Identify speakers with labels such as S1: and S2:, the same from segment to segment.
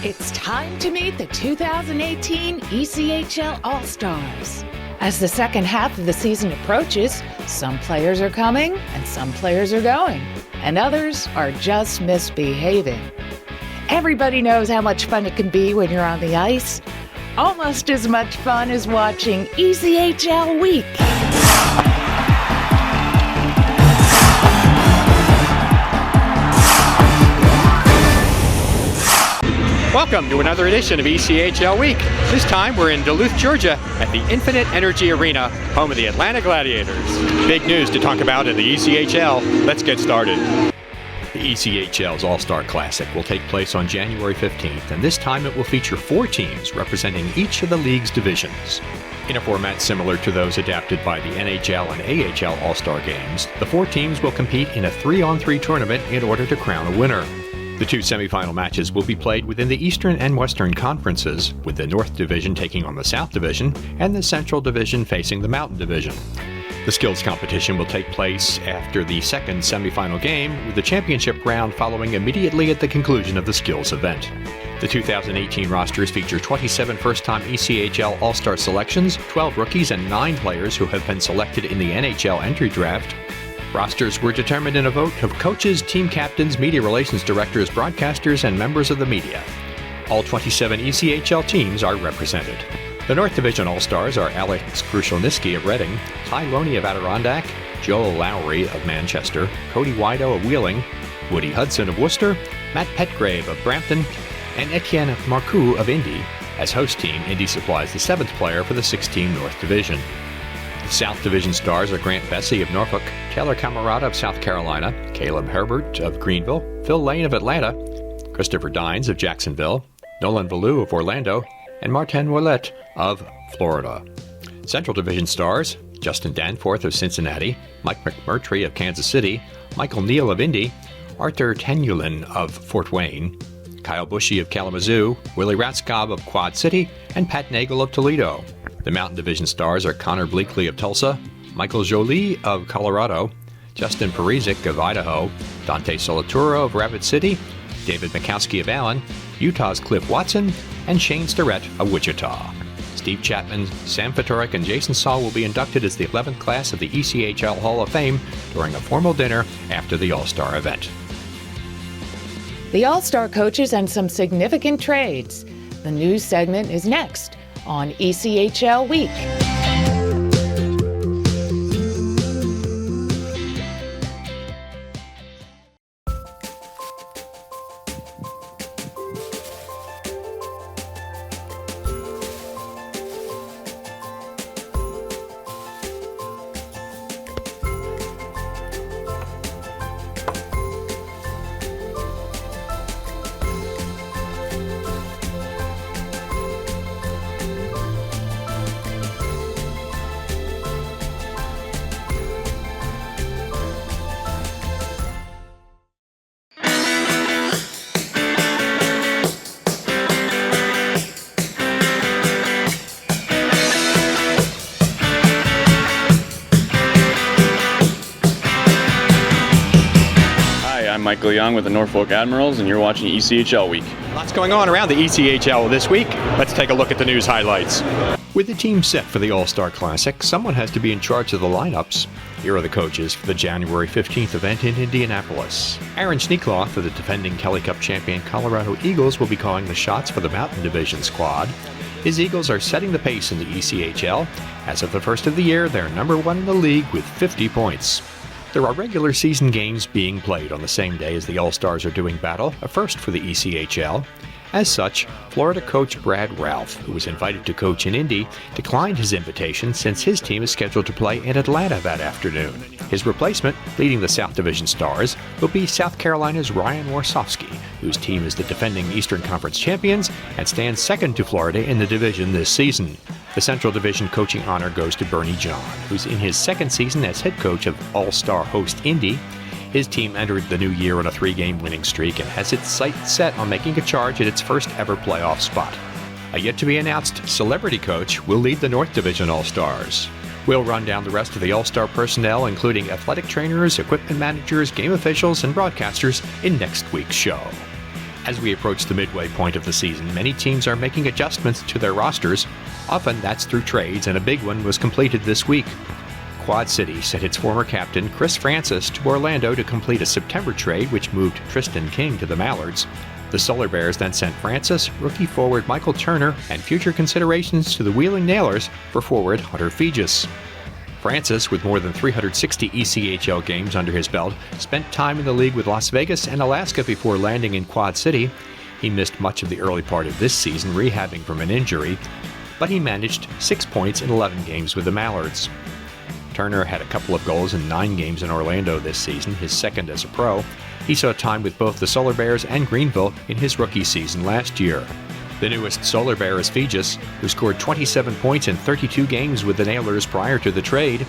S1: It's time to meet the 2018 ECHL All-Stars. As the second half of the season approaches, some players are coming and some players are going, and others are just misbehaving. Everybody knows how much fun it can be when you're on the ice. Almost as much fun as watching ECHL Week.
S2: Welcome to another edition of ECHL Week. This time we're in Duluth, Georgia at the Infinite Energy Arena, home of the Atlanta Gladiators. Big news to talk about in the ECHL. Let's get started. The ECHL's AllStar Classic will take place on January 15th, and this time it will feature 4 teams representing each of the league's divisions. In a format similar to those adapted by the NHL and AHL All-Star Games, the 4 teams will compete in a 3-on-3 tournament in order to crown a winner. The 2 semifinal matches will be played within the Eastern and Western Conferences, with the North Division taking on the South Division and the Central Division facing the Mountain Division. The skills competition will take place after the second semifinal game, with the championship round following immediately at the conclusion of the skills event. The 2018 rosters feature 27 first-time ECHL All-Star selections, 12 rookies, and 9 players who have been selected in the NHL entry draft. Rosters were determined in a vote of coaches, team captains, media relations directors, broadcasters, and members of the media. All 27 ECHL teams are represented. The North Division All-Stars are Alex Krushelnicki of Reading, Ty Loney of Adirondack, Joel Lowry of Manchester, Cody Wido of Wheeling, Woody Hudson of Worcester, Matt Petgrave of Brampton, and Etienne Marcoux of Indy. As host team, Indy supplies the 7th player for the 6-team North Division. The South Division stars are Grant Bessie of Norfolk, Taylor Camarada of South Carolina, Caleb Herbert of Greenville, Phil Lane of Atlanta, Christopher Dines of Jacksonville, Nolan Ballou of Orlando, and Martin Ouellette of Florida. Central Division stars Justin Danforth of Cincinnati, Mike McMurtry of Kansas City, Michael Neal of Indy, Arthur Tenulin of Fort Wayne, Kyle Bushy of Kalamazoo, Willie Ratskob of Quad City, and Pat Nagel of Toledo. The Mountain Division stars are Connor Bleakley of Tulsa, Michael Jolie of Colorado, Justin Parizic of Idaho, Dante Solaturo of Rapid City, David Mikowski of Allen, Utah's Cliff Watson, and Shane Starrett of Wichita. Steve Chapman, Sam Fedoruk, and Jason Saul will be inducted as the 11th class of the ECHL Hall of Fame during a formal dinner after the All-Star event.
S1: The All-Star coaches and some significant trades. The news segment is next on ECHL Week.
S3: Michael Young with the Norfolk Admirals, and you're watching ECHL Week.
S2: Lots going on around the ECHL this week. Let's take a look at the news highlights. With the team set for the All-Star Classic, someone has to be in charge of the lineups. Here are the coaches for the January 15th event in Indianapolis. Aaron Schneekloth of the defending Kelly Cup champion Colorado Eagles will be calling the shots for the Mountain Division squad. His Eagles are setting the pace in the ECHL. As of the first of the year, they're number 1 in the league with 50 points. There are regular season games being played on the same day as the All-Stars are doing battle, a first for the ECHL. As such, Florida coach Brad Ralph, who was invited to coach in Indy, declined his invitation since his team is scheduled to play in Atlanta that afternoon. His replacement, leading the South Division Stars, will be South Carolina's Ryan Warsofsky, whose team is the defending Eastern Conference champions and stands second to Florida in the division this season. The Central Division coaching honor goes to Bernie John, who's in his second season as head coach of All-Star host Indy. His team entered the new year on a 3-game winning streak and has its sights set on making a charge at its first ever playoff spot. A yet-to-be-announced celebrity coach will lead the North Division All-Stars. We'll run down the rest of the All-Star personnel, including athletic trainers, equipment managers, game officials, and broadcasters in next week's show. As we approach the midway point of the season, many teams are making adjustments to their rosters. Often that's through trades, and a big one was completed this week. Quad City sent its former captain Chris Francis to Orlando to complete a September trade which moved Tristan King to the Mallards. The Solar Bears then sent Francis, rookie forward Michael Turner, and future considerations to the Wheeling Nailers for forward Hunter Fegis. Francis, with more than 360 ECHL games under his belt, spent time in the league with Las Vegas and Alaska before landing in Quad City. He missed much of the early part of this season rehabbing from an injury, but he managed 6 points in 11 games with the Mallards. Turner had a couple of goals in 9 games in Orlando this season, his second as a pro. He saw time with both the Solar Bears and Greenville in his rookie season last year. The newest Solar Bear is Fegis, who scored 27 points in 32 games with the Nailers prior to the trade.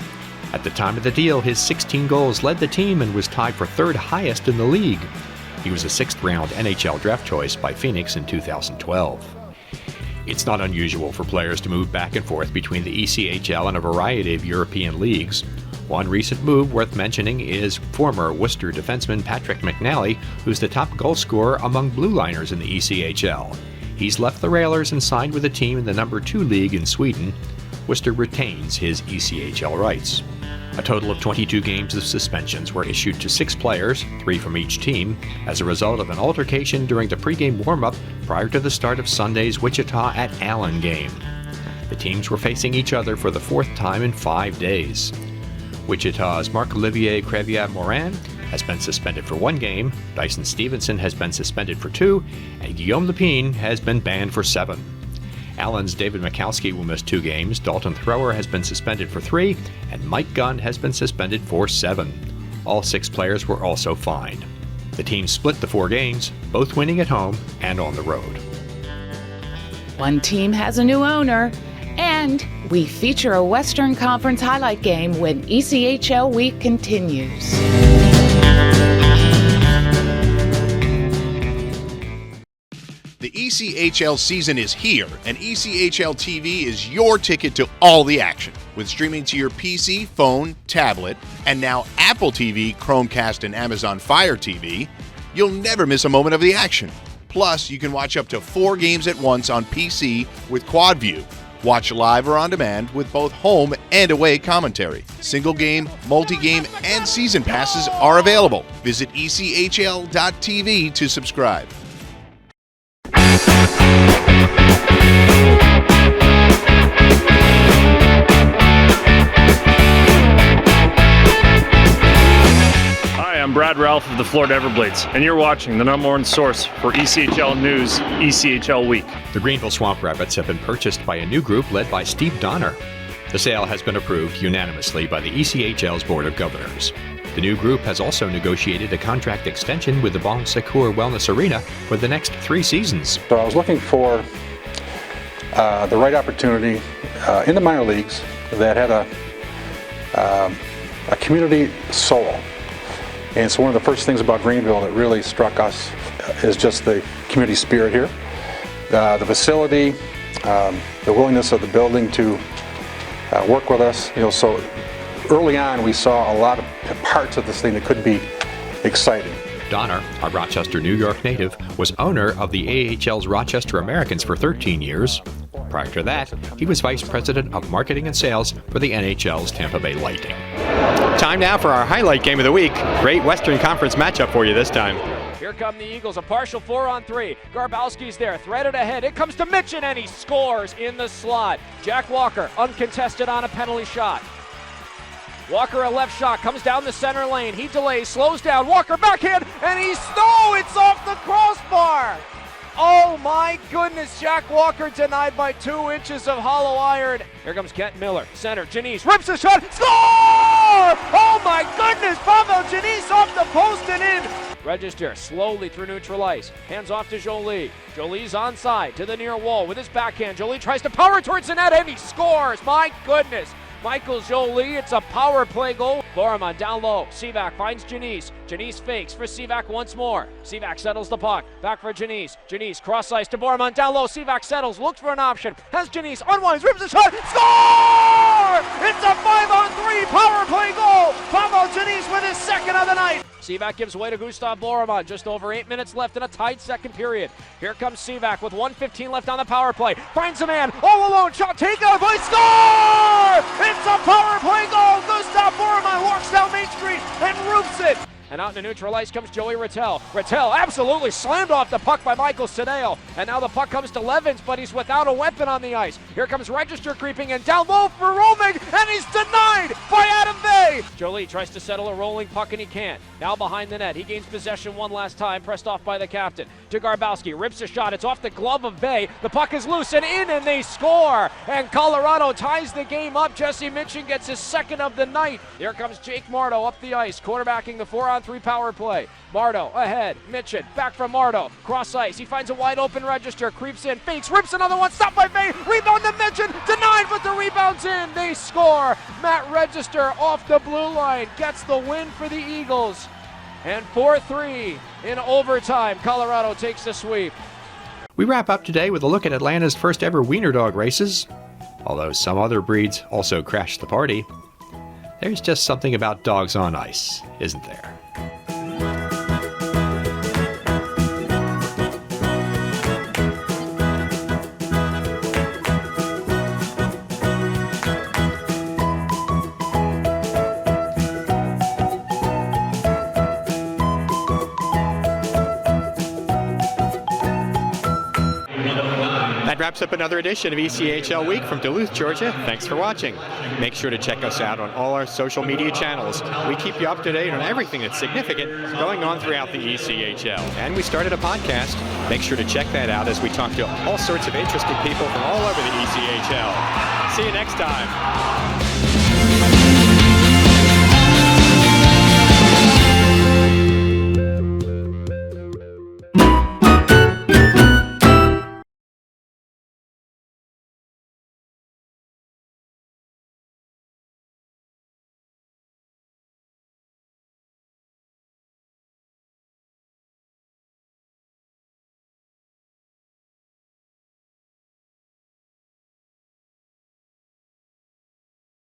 S2: At the time of the deal, his 16 goals led the team and was tied for third highest in the league. He was a 6th-round NHL draft choice by Phoenix in 2012. It's not unusual for players to move back and forth between the ECHL and a variety of European leagues. One recent move worth mentioning is former Worcester defenseman Patrick McNally, who's the top goal scorer among blue liners in the ECHL. He's left the Railers and signed with a team in the number 2 league in Sweden. Worcester retains his ECHL rights. A total of 22 games of suspensions were issued to 6 players, 3 from each team, as a result of an altercation during the pregame warm-up prior to the start of Sunday's Wichita at Allen game. The teams were facing each other for the 4th time in 5 days. Wichita's Marc-Olivier Crevier-Morin has been suspended for 1 game, Dyson Stevenson has been suspended for 2, and Guillaume Lepine has been banned for 7. Allen's David Mikowski will miss 2 games, Dalton Thrower has been suspended for 3, and Mike Gunn has been suspended for 7. All 6 players were also fined. The team split the 4 games, both winning at home and on the road.
S1: One team has a new owner, and we feature a Western Conference highlight game when ECHL Week continues.
S4: The ECHL season is here, and ECHL TV is your ticket to all the action. With streaming to your PC, phone, tablet, and now Apple TV, Chromecast, and Amazon Fire TV, you'll never miss a moment of the action. Plus, you can watch up to 4 games at once on PC with Quad View. Watch live or on demand with both home and away commentary. Single game, multi-game, and season passes are available. Visit ECHL.tv to subscribe.
S5: Hi, I'm Brad Ralph of the Florida Everblades, and you're watching the #1 source for ECHL News, ECHL Week.
S2: The Greenville Swamp Rabbits have been purchased by a new group led by Steve Donner. The sale has been approved unanimously by the ECHL's Board of Governors. The new group has also negotiated a contract extension with the Bon Secours Wellness Arena for the next 3 seasons.
S6: So I was looking for the right opportunity in the minor leagues that had a community soul. And so one of the first things about Greenville that really struck us is just the community spirit here. The facility, the willingness of the building to work with us. So early on we saw a lot of parts of this thing that could be exciting.
S2: Donner, a Rochester, New York native, was owner of the AHL's Rochester Americans for 13 years. Prior to that, he was vice president of marketing and sales for the NHL's Tampa Bay Lightning.
S7: Time now for our highlight game of the week. Great Western Conference matchup for you this time.
S8: Here come the Eagles, a partial 4-on-3. Garbowski's there, threaded ahead. It comes to Mitchin, and he scores in the slot. Jack Walker, uncontested on a penalty shot. Walker, a left shot, comes down the center lane. He delays, slows down. Walker, backhand, and it's off the crossbar. Oh my goodness, Jack Walker denied by 2 inches of hollow iron. Here comes Kent Miller, center, Janice, rips the shot, score! Oh my goodness, Pavel Janice off the post and in. Register slowly through neutral ice, hands off to Jolie. Jolie's onside to the near wall with his backhand. Jolie tries to power towards the net and he scores, my goodness. Michael Jolie, it's a power play goal. Borman down low, Sivak finds Janice. Janice fakes for Sivak once more. Sivak settles the puck, back for Janice. Janice cross ice to Borman down low, Sivak settles, looks for an option. Has Janice, unwinds, rips the shot, score! It's a 5-on-3 power play goal. Pavel Janice with his second of the night. Sivak gives way to Gustav Boromon. Just over 8 minutes left in a tied second period. Here comes Sivak with 1:15 left on the power play. Finds a man all alone. Shot taken out by score! It's a power play goal. Gustav Boromon walks down Main Street and roofs it. And out in the neutral ice comes Joey Rattel. Rattel absolutely slammed off the puck by Michael Sedale. And now the puck comes to Levins, but he's without a weapon on the ice. Here comes Register creeping in down low for Romig, and he's denied by Adam Bay. Jolie tries to settle a rolling puck, and he can't. Now behind the net, he gains possession one last time, pressed off by the captain. To Garbowski, rips a shot. It's off the glove of Bay. The puck is loose and in, and they score. And Colorado ties the game up. Jesse Mitchin gets his second of the night. Here comes Jake Mardo up the ice, quarterbacking the 4-on-3 power play. Mardo ahead. Mitchin back from Mardo. Cross ice. He finds a wide open Register. Creeps in. Fakes. Rips another one. Stopped by Bay. Rebound to Mitchin. Denied, but the rebound's in. They score. Matt Register off the blue line gets the win for the Eagles. And 4-3 in overtime. Colorado takes the sweep.
S2: We wrap up today with a look at Atlanta's first ever wiener dog races. Although some other breeds also crashed the party, there's just something about dogs on ice, isn't there? That wraps up another edition of ECHL Week from Duluth, Georgia. Thanks for watching. Make sure to check us out on all our social media channels. We keep you up to date on everything that's significant going on throughout the ECHL. And we started a podcast. Make sure to check that out as we talk to all sorts of interesting people from all over the ECHL. See you next time.